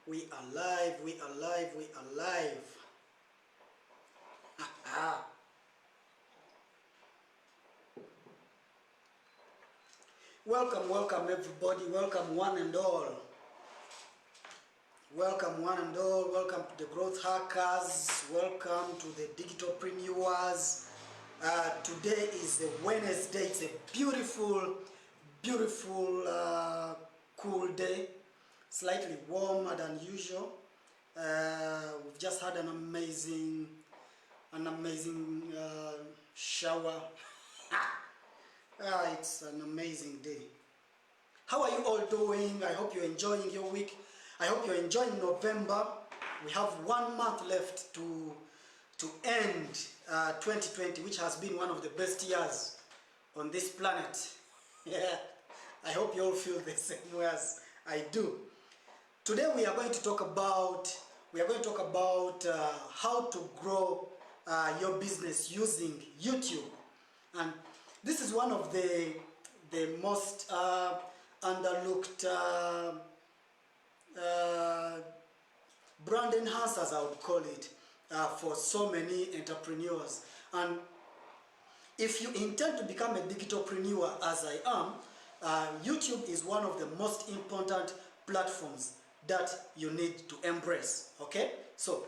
We are live, we are live, we are live. Welcome, welcome everybody, welcome one and all. Welcome one and all, welcome to the growth hackers, welcome to the digitalpreneurs. Today is a Wednesday, it's a beautiful, cool day, slightly warmer than usual. We've just had an amazing shower. It's an amazing day. How are you all doing? I hope you're enjoying your week. I hope you're enjoying November. We have 1 month left to end 2020, which has been one of the best years on this planet. Yeah, I hope you all feel the same way as I do. Today we are going to talk about how to grow your business using YouTube, and this is one of the most underlooked brand enhancers, I would call it, for so many entrepreneurs. And if you intend to become a digitalpreneur, as I am, YouTube is one of the most important platforms that you need to embrace. Okay, so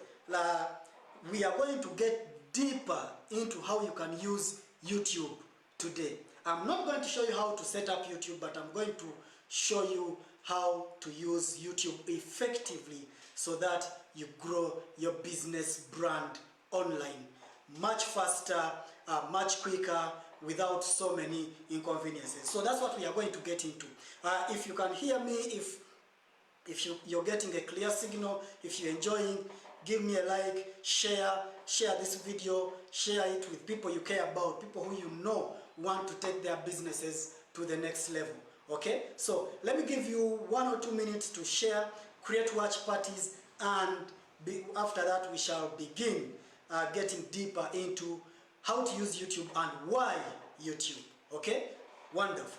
we are going to get deeper into how you can use YouTube today. I'm not going to show you how to set up YouTube, but I'm going to show you how to use YouTube effectively so that you grow your business brand online much faster, much quicker, without so many inconveniences. So that's what we are going to get into. If you can hear me, if you're getting a clear signal, if you're enjoying, give me a like, share this video, share it with people you care about, people who you know want to take their businesses to the next level. Okay, so let me give you 1 or 2 minutes to share, create watch parties, and after that we shall begin getting deeper into how to use YouTube and why YouTube. Okay, wonderful.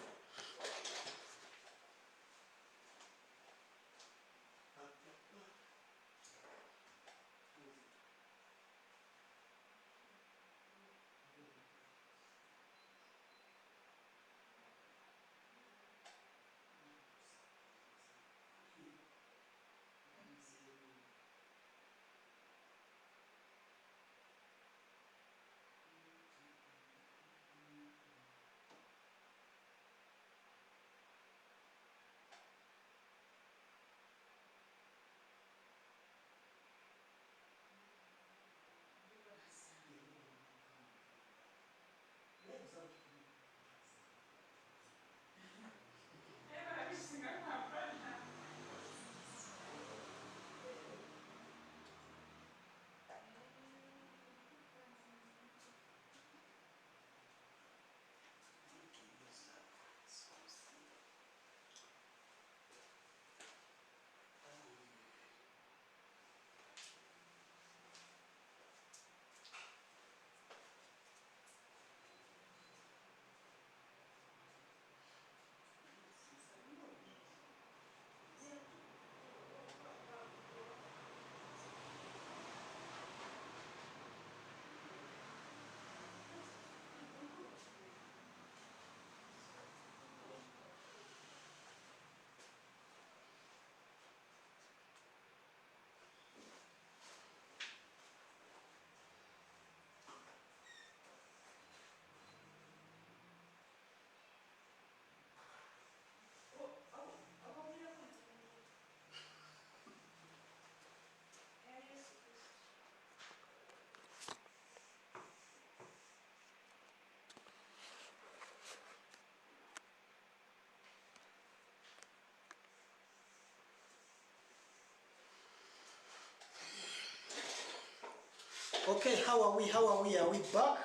Okay, how are we? Are we back?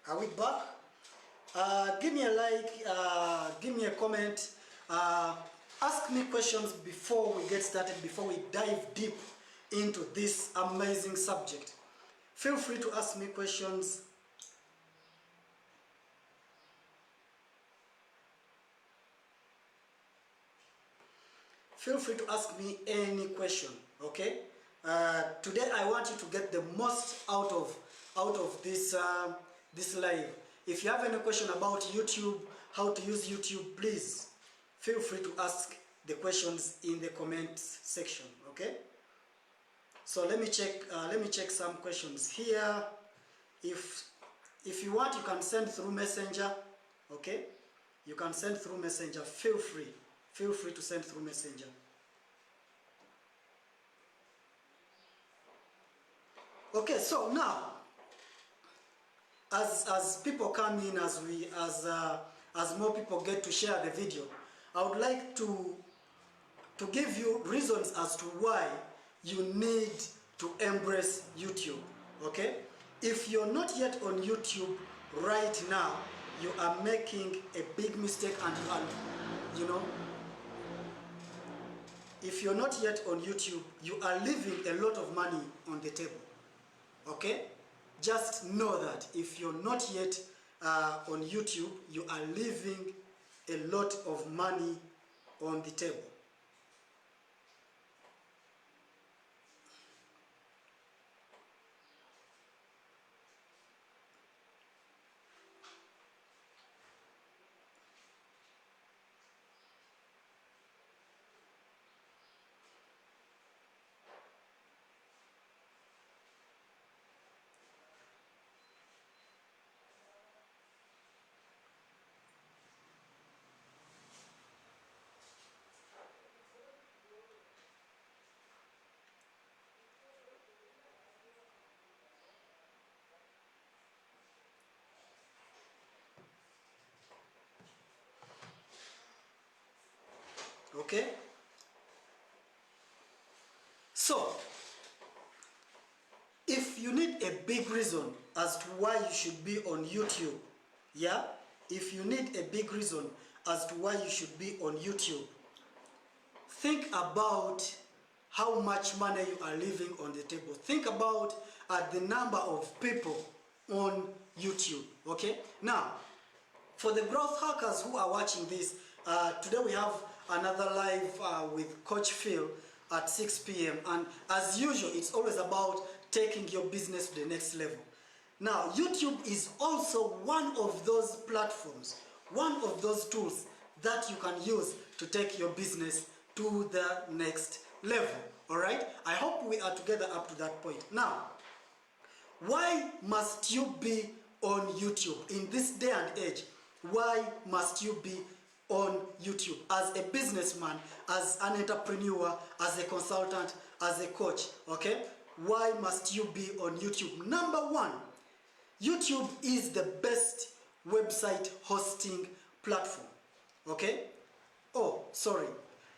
Are we back? Give me a like, give me a comment, ask me questions before we get started, before we dive deep into this amazing subject. Feel free to ask me questions. Feel free to ask me any question. Okay. Today I want you to get the most out of this this live. If you have any question about YouTube, how to use YouTube, please feel free to ask the questions in the comments section. Okay. So let me check some questions here. If you want, you can send through Messenger. Okay. You can send through Messenger. Feel free to send through Messenger. Okay, so now, as people come in, as more people get to share the video, I would like to give you reasons as to why you need to embrace YouTube. Okay, if you're not yet on YouTube right now, you are making a big mistake, and you know, if you're not yet on YouTube, you are leaving a lot of money on the table. Okay, just know that if you're not yet on YouTube, you are leaving a lot of money on the table. Okay, so if you need a big reason as to why you should be on YouTube, yeah, if you need a big reason as to why you should be on YouTube, think about how much money you are leaving on the table. Think about the number of people on YouTube. Okay, now for the growth hackers who are watching this, today we have another live with Coach Phil at 6 p.m. and as usual, it's always about taking your business to the next level. Now, YouTube is also one of those platforms, one of those tools that you can use to take your business to the next level. All right? I hope we are together up to that point. Now, why must you be on YouTube in this day and age? Why must you be on YouTube as a businessman, as an entrepreneur, as a consultant, as a coach? Okay, why must you be on YouTube? Number one, YouTube is the best website hosting platform. Okay, oh sorry,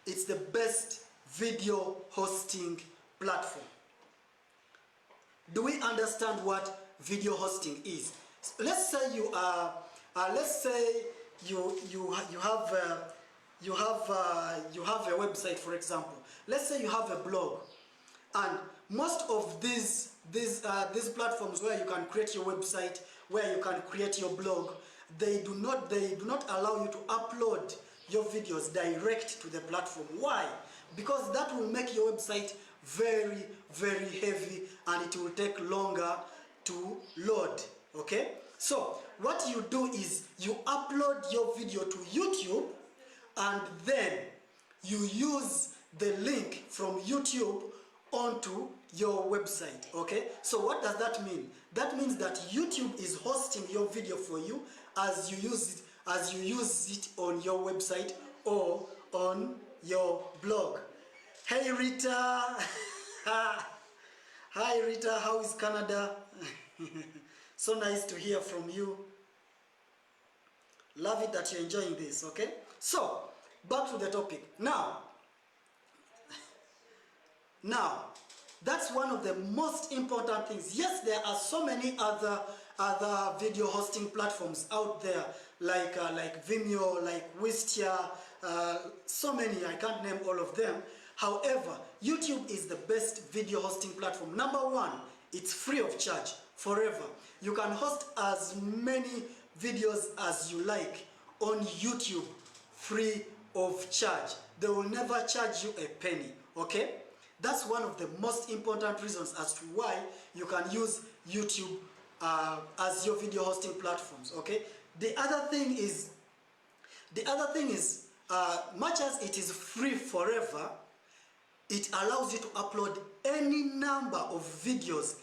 it's the best video hosting platform. Do we understand what video hosting is? Let's say you are you have a website, for example. Let's say you have a blog, and most of these platforms where you can create your website, where you can create your blog, they do not allow you to upload your videos direct to the platform. Why? Because that will make your website very, very heavy and it will take longer to load. Okay, so what you do is you upload your video to YouTube and then you use the link from YouTube onto your website. Okay, so what does that mean? That means that YouTube is hosting your video for you as you use it on your website or on your blog. Hey Rita. Hi Rita, how is Canada? So nice to hear from you. Love it that you're enjoying this. Okay, so back to the topic. Now that's one of the most important things. Yes, there are so many other video hosting platforms out there, like Vimeo, like Wistia, so many, I can't name all of them. However, YouTube is the best video hosting platform. Number one, it's free of charge forever. You can host as many videos as you like on YouTube, free of charge. They will never charge you a penny. Okay? That's one of the most important reasons as to why you can use YouTube as your video hosting platforms. Okay. The other thing is, much as it is free forever, it allows you to upload any number of videos,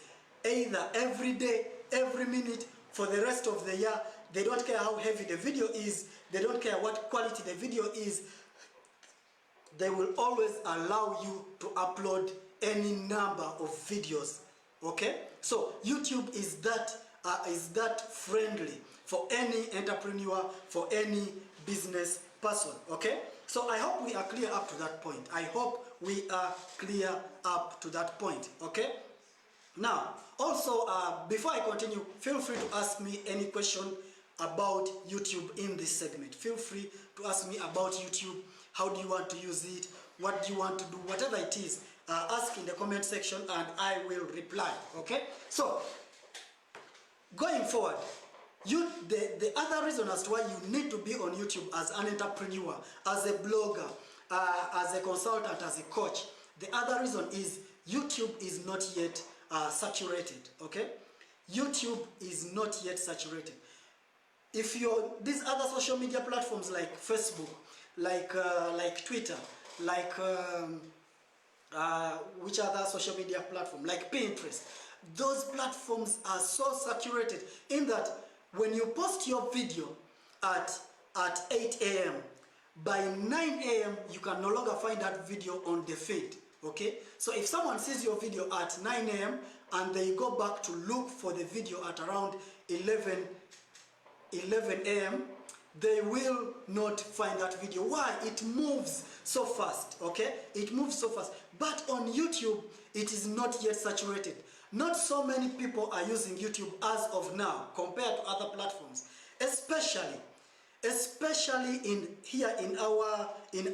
either every day, every minute, for the rest of the year. They don't care how heavy the video is. They don't care what quality the video is. They will always allow you to upload any number of videos. Okay? So YouTube is that friendly for any entrepreneur, for any business person. Okay? So I hope we are clear up to that point. I hope we are clear up to that point. Okay? Now, also, before I continue, feel free to ask me any question about YouTube in this segment. Feel free to ask me about YouTube. How do you want to use it? What do you want to do? Whatever it is, ask in the comment section and I will reply. Okay? So, going forward, the other reason as to why you need to be on YouTube as an entrepreneur, as a blogger, as a consultant, as a coach, the other reason is YouTube is not yet saturated. Okay? YouTube is not yet saturated. If you're these other social media platforms like Facebook, like Twitter, like which other social media platform, like Pinterest, those platforms are so saturated in that when you post your video at 8 a.m., by 9 a.m. you can no longer find that video on the feed. Okay? So if someone sees your video at 9 a.m. and they go back to look for the video at around 11 a.m., they will not find that video. Why? It moves so fast. Okay? It moves so fast. But on YouTube, it is not yet saturated. Not so many people are using YouTube as of now compared to other platforms, especially here in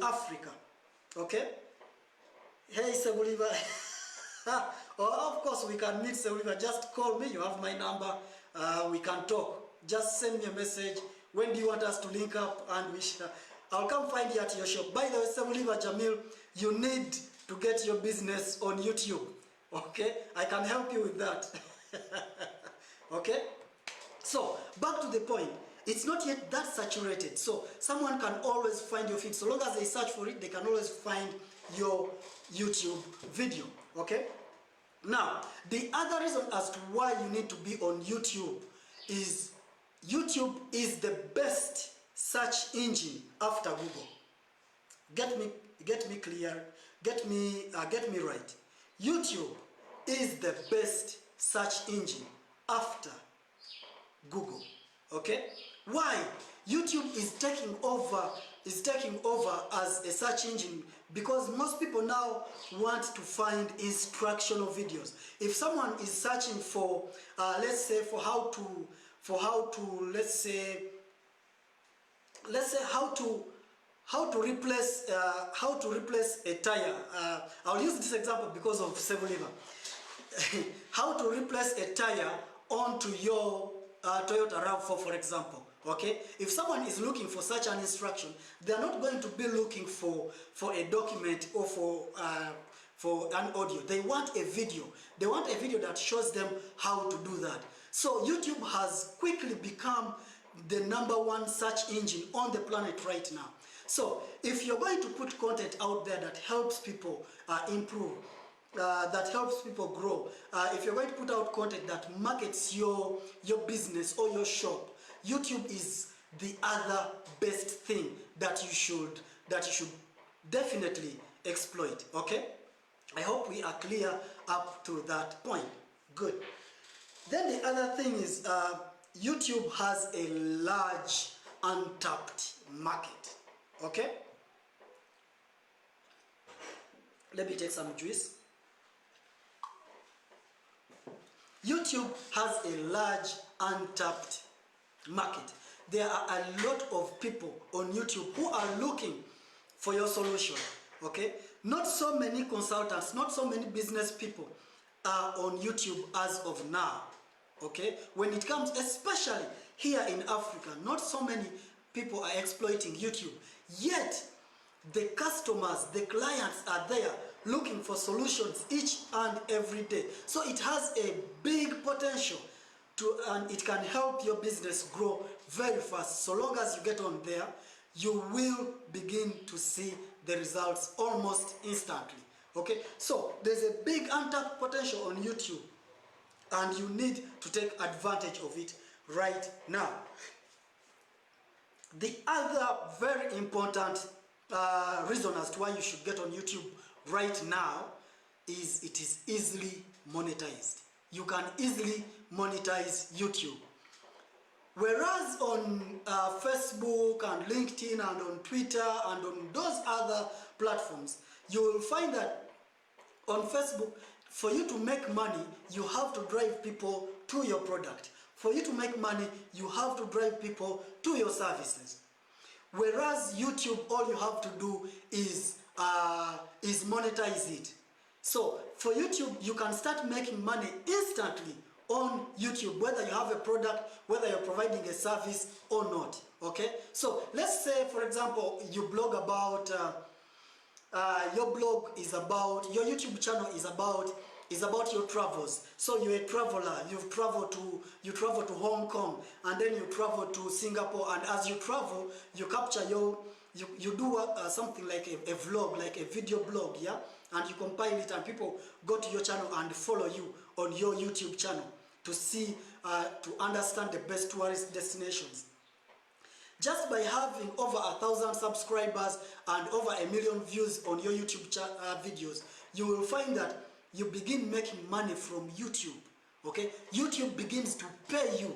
Africa. Okay? Hey, Sebuliva. Oh, of course we can meet, Sebuliva. Just call me. You have my number. We can talk. Just send me a message. When do you want us to link up? And I'll come find you at your shop. By the way, Sebuliva Jamil, you need to get your business on YouTube. Okay? I can help you with that. Okay? So, back to the point. It's not yet that saturated. So, someone can always find your feed. So long as they search for it, they can always find your YouTube video. Okay? Now, the other reason as to why you need to be on YouTube is YouTube is the best search engine after Google. Get me clear. Get me right. YouTube is the best search engine after Google. Okay? Why? YouTube is taking over as a search engine because most people now want to find instructional videos. If someone is searching for let's say how to replace a tire. I'll use this example because of Sebuliva. How to replace a tire onto your Toyota RAV4, for example. Okay? If someone is looking for such an instruction, they are not going to be looking for a document or for an audio. They want a video. They want a video that shows them how to do that. So YouTube has quickly become the #1 search engine on the planet right now. So if you're going to put content out there that helps people improve, that helps people grow, if you're going to put out content that markets your business or your shop, YouTube is the other best thing that you should definitely exploit. Okay? I hope we are clear up to that point. Good. Then the other thing is YouTube has a large untapped market. Okay? Let me take some juice. YouTube has a large untapped market. There are a lot of people on YouTube who are looking for your solution. Okay? Not so many consultants, not so many business people are on YouTube as of now. Okay? When it comes, especially here in Africa, not so many people are exploiting YouTube. Yet, The customers, the clients are there looking for solutions each and every day. So it has a big potential and it can help your business grow very fast. So long as you get on there, you will begin to see the results almost instantly. Okay, so there's a big untapped potential on YouTube, and you need to take advantage of it right now. The other very important reason as to why you should get on YouTube right now is it is easily monetized. You can easily monetize YouTube. Whereas on Facebook and LinkedIn and on Twitter and on those other platforms, you will find that on Facebook, for you to make money, you have to drive people to your product. For you to make money, you have to drive people to your services. Whereas YouTube, all you have to do is monetize it. So for YouTube, you can start making money instantly on YouTube, whether you have a product, whether you're providing a service or not. Okay? So let's say, for example, you blog about, your YouTube channel is about your travels. So you're a traveler, you travel to Hong Kong, and then you travel to Singapore, and as you travel, you capture you do something like a vlog, like a video blog, yeah, and you compile it, and people go to your channel and follow you on your YouTube channel to see, to understand the best tourist destinations. Just by having over 1,000 subscribers and over 1 million views on your YouTube videos, you will find that you begin making money from YouTube. Okay, YouTube begins to pay you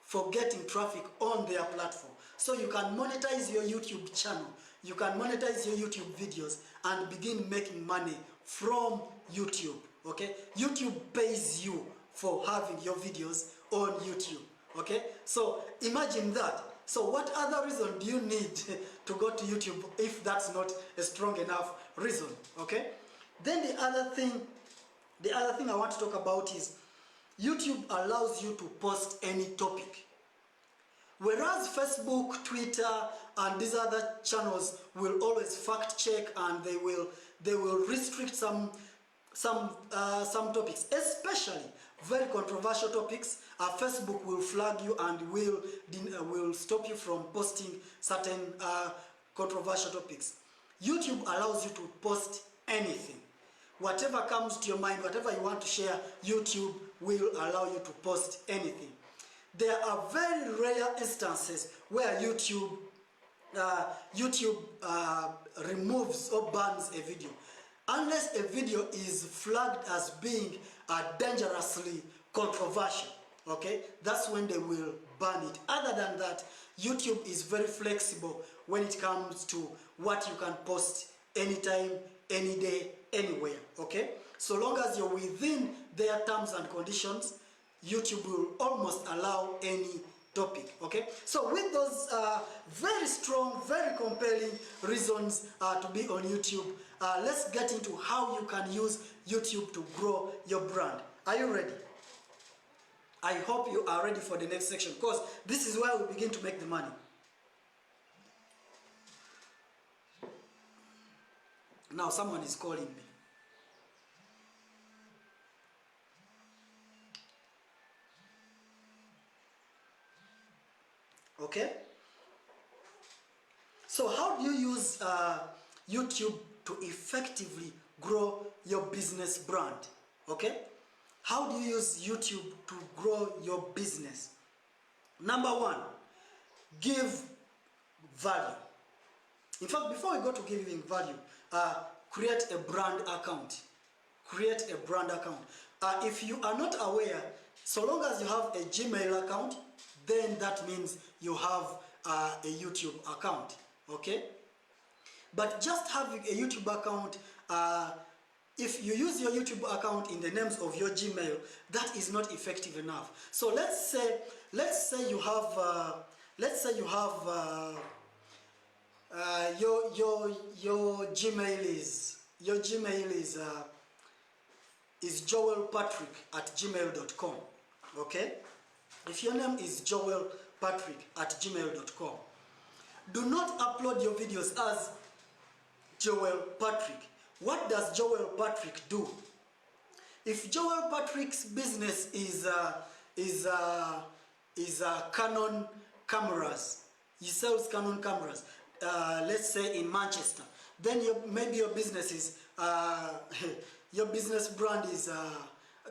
for getting traffic on their platform. So you can monetize your YouTube channel, you can monetize your YouTube videos and begin making money from YouTube. Okay, YouTube pays you for having your videos on YouTube. Okay, so imagine that. So what other reason do you need to go to YouTube if that's not a strong enough reason? Okay, then the other thing I want to talk about is YouTube allows you to post any topic. Whereas Facebook, Twitter, and these other channels will always fact check, and they will restrict some topics, especially very controversial topics. Facebook will flag you and will stop you from posting certain controversial topics. YouTube allows you to post anything. Whatever comes to your mind, whatever you want to share, YouTube will allow you to post anything. There are very rare instances where YouTube removes or bans a video, unless a video is flagged as being dangerously controversial. Okay, that's when they will ban it. Other than that, YouTube is very flexible when it comes to what you can post anytime, any day, anywhere. Okay, so long as you're within their terms and conditions, YouTube will almost allow any topic. Okay, so with those very strong, very compelling reasons to be on YouTube, let's get into how you can use YouTube to grow your brand. Are you ready? I hope you are ready for the next section, because this is where we begin to make the money. Now someone is calling me. Okay? So how do you use YouTube to effectively grow your business brand? Okay? How do you use YouTube to grow your business? Number one, give value. In fact, before we go to giving value, create a brand account. Create a brand account. If you are not aware, so long as you have a Gmail account, then that means you have a YouTube account. Okay? But just having a YouTube account, if you use your YouTube account in the names of your Gmail, that is not effective enough. So let's say you have your Gmail is joelpatrick@gmail.com. Okay? If your name is joelpatrick@gmail.com, do not upload your videos as Joel Patrick. What does Joel Patrick do? If Joel Patrick's business is Canon cameras, he sells Canon cameras, let's say in Manchester, then maybe your business is your business brand is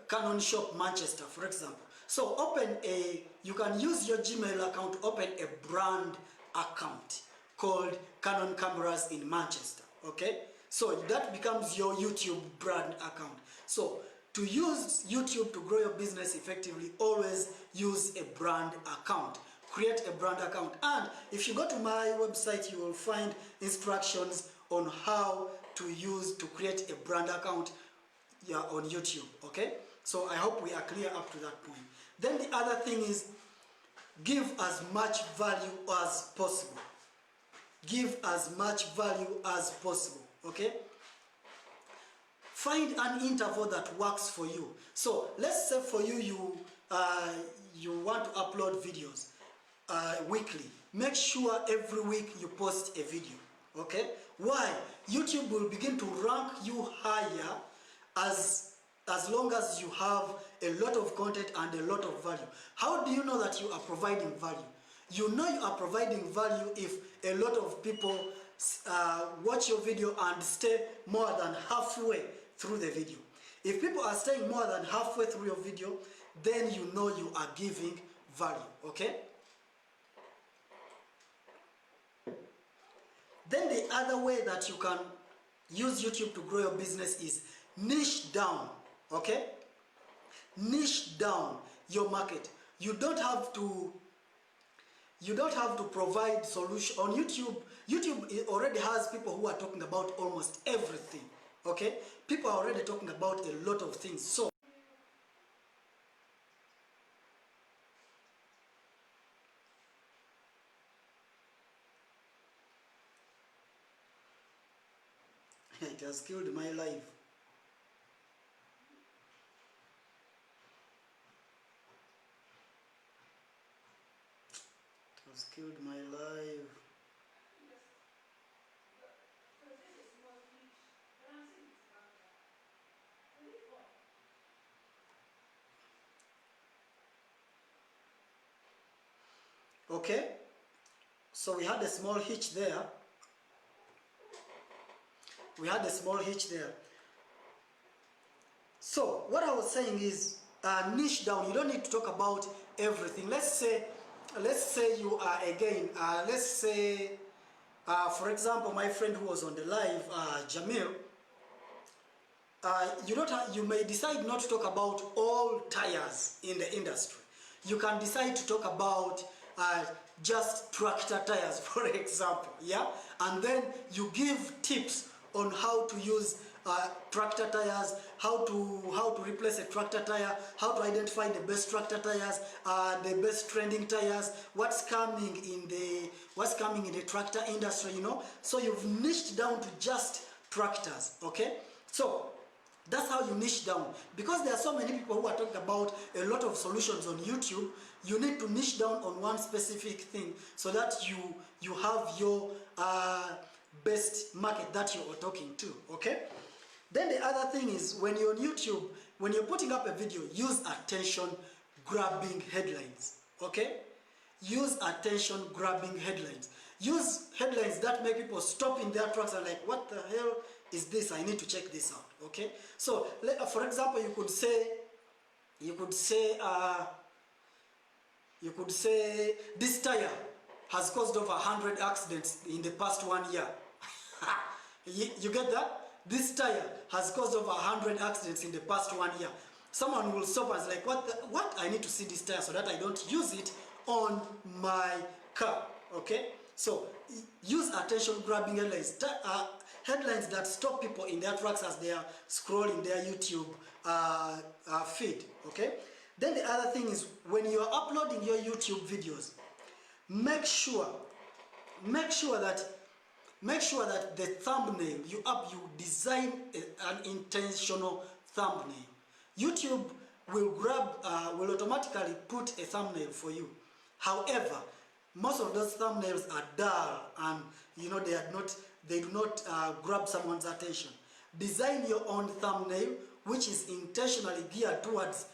Canon Shop Manchester, for example. So you can use your Gmail account to open a brand account called Canon Cameras in Manchester, okay? So that becomes your YouTube brand account. So to use YouTube to grow your business effectively, always use a brand account. Create a brand account. And if you go to my website, you will find instructions on how to create a brand account on YouTube, okay? So I hope we are clear up to that point. Then the other thing is, give as much value as possible. Give as much value as possible, okay? Find an interval that works for you. So let's say for you, you want to upload videos weekly. Make sure every week you post a video, okay? Why? YouTube will begin to rank you higher as long as you have a lot of content and a lot of value. How do you know that you are providing value? You know you are providing value if a lot of people watch your video and stay more than halfway through the video. If people are staying more than halfway through your video, then you know you are giving value, okay? Then the other way that you can use YouTube to grow your business is niche down, okay? Niche down your market. You don't have to provide solution on YouTube. YouTube already has people who are talking about almost everything, okay? People are already talking about a lot of things. So it has killed my life. It has killed my life. Okay, so we had a small hitch there. So what I was saying is niche down. You don't need to talk about everything. Let's say you are again. Let's say, for example, my friend who was on the live, Jamil. You may decide not to talk about all tires in the industry. You can decide to talk about just tractor tires, for example, yeah? And then you give tips on how to use tractor tires, how to replace a tractor tire, how to identify the best tractor tires, the best trending tires, what's coming in the tractor industry, you know? So you've niched down to just tractors, okay? So that's how you niche down. Because there are so many people who are talking about a lot of solutions on YouTube, you need to niche down on one specific thing so that you have your best market that you are talking to, okay? Then the other thing is, when you're on YouTube, when you're putting up a video, use attention-grabbing headlines, okay? Use attention-grabbing headlines. Use headlines that make people stop in their tracks and like, what the hell is this? I need to check this out, okay? So, for example, you could say this tire has caused over 100 accidents in the past 1 year. You get that? This tire has caused over 100 accidents in the past 1 year. Someone will stop and say like, what? I need to see this tire so that I don't use it on my car, okay? So use attention-grabbing headlines, headlines that stop people in their tracks as they are scrolling their YouTube feed, okay? Then the other thing is, when you are uploading your YouTube videos, make sure that the thumbnail you design an intentional thumbnail. YouTube will automatically put a thumbnail for you. However, most of those thumbnails are dull and you know they are they do not grab someone's attention. Design your own thumbnail, which is intentionally geared towards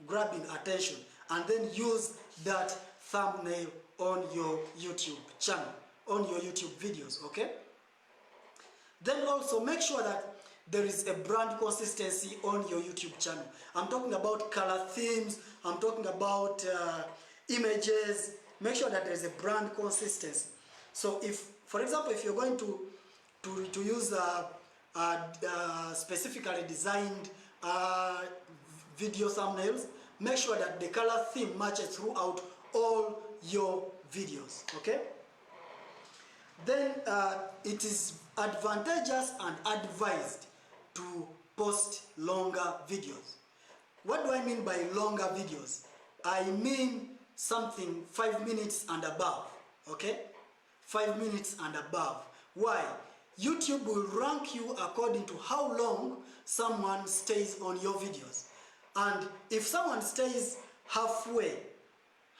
grabbing attention, and then use that thumbnail on your YouTube channel, on your YouTube videos, okay? Then also make sure that there is a brand consistency on your YouTube channel. I'm talking about color themes, I'm talking about images. Make sure that there's a brand consistency. So if, for example, if you're going to use specifically designed video thumbnails, make sure that the color theme matches throughout all your videos, okay? Then it is advantageous and advised to post longer videos. What do I mean by longer videos? I mean something 5 minutes and above, okay? 5 minutes and above. Why? YouTube will rank you according to how long someone stays on your videos. And if someone stays halfway,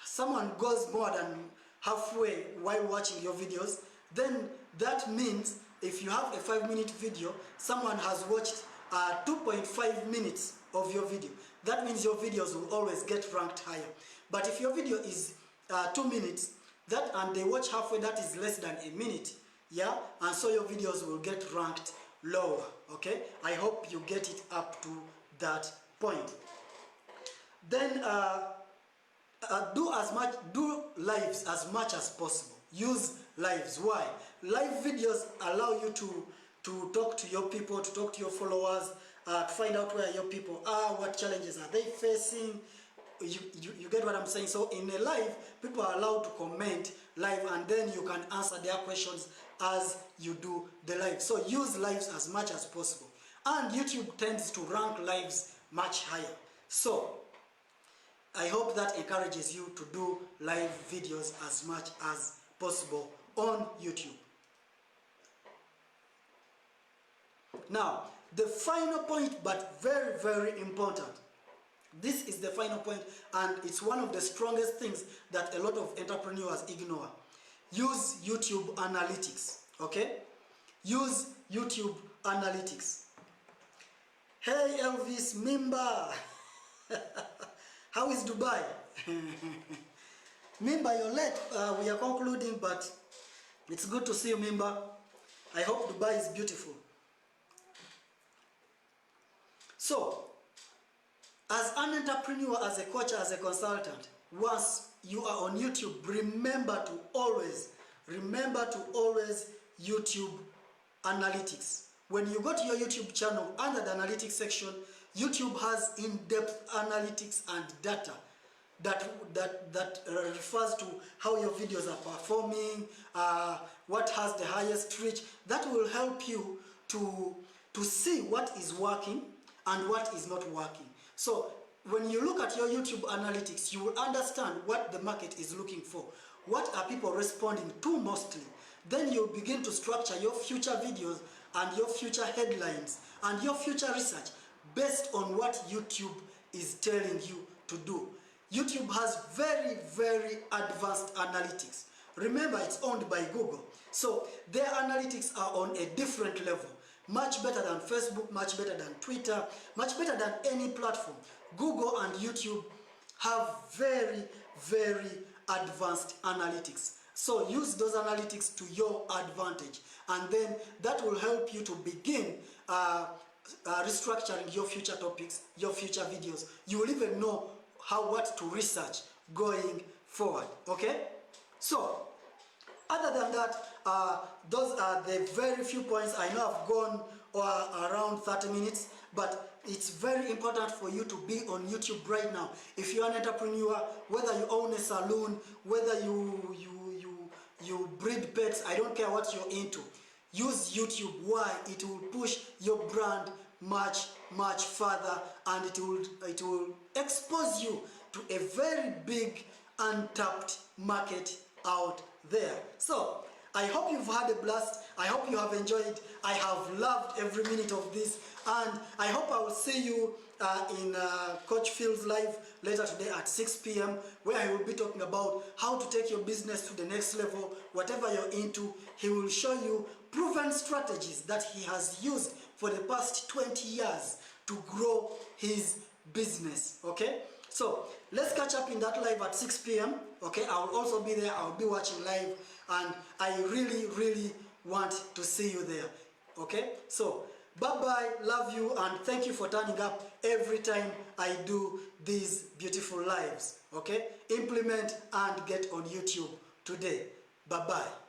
someone goes more than halfway while watching your videos, then that means if you have a 5-minute video, someone has watched 2.5 minutes of your video. That means your videos will always get ranked higher. But if your video is 2 minutes, and they watch halfway, that is less than a minute, yeah, and so your videos will get ranked lower, okay? I hope you get it up to that point. Then do lives as much as possible. Use lives. Why? Live videos allow you to talk to your people, to talk to your followers, to find out where your people are, what challenges are they facing. You get what I'm saying? So in a live, people are allowed to comment live, and then you can answer their questions as you do the live. So use lives as much as possible. And YouTube tends to rank lives much higher. So I hope that encourages you to do live videos as much as possible on YouTube. Now, the final point, but very, very important. This is the final point, and it's one of the strongest things that a lot of entrepreneurs ignore. Use YouTube analytics, okay? Use YouTube analytics. Hey Elvis Mimba, how is Dubai? Mimba, you're late. We are concluding, but it's good to see you, Mimba. I hope Dubai is beautiful. So, as an entrepreneur, as a coach, as a consultant, once you are on YouTube, remember to always YouTube analytics. When you go to your YouTube channel, under the analytics section, YouTube has in-depth analytics and data that refers to how your videos are performing, what has the highest reach. That will help you to see what is working and what is not working. So when you look at your YouTube analytics, you will understand what the market is looking for. What are people responding to mostly? Then you'll begin to structure your future videos and your future headlines and your future research based on what YouTube is telling you to do. YouTube has very, very advanced analytics. Remember, it's owned by Google. So their analytics are on a different level. Much better than Facebook, much better than Twitter, much better than any platform. Google and YouTube have very, very advanced analytics. So use those analytics to your advantage, and then that will help you to begin restructuring your future topics, your future videos. You will even know what to research going forward, okay? So, other than that, those are the very few points. I know I've gone around 30 minutes, but it's very important for you to be on YouTube right now. If you're an entrepreneur, whether you own a salon, whether you breed pets, I don't care what you're into, use YouTube. Why? It will push your brand much, much further, and it will expose you to a very big untapped market out there. So I hope you've had a blast. I hope you have enjoyed. I have loved every minute of this, and I hope I will see you in Coach Phil's live later today at 6 p.m. where I will be talking about how to take your business to the next level. Whatever you're into, he will show you proven strategies that he has used for the past 20 years to grow his business. Okay, so let's catch up in that live at 6 p.m. Okay, I will also be there. I will be watching live, and I really want to see you there. Okay, so bye bye, love you, and thank you for turning up every time I do these beautiful lives. Okay, implement and get on YouTube today. Bye bye.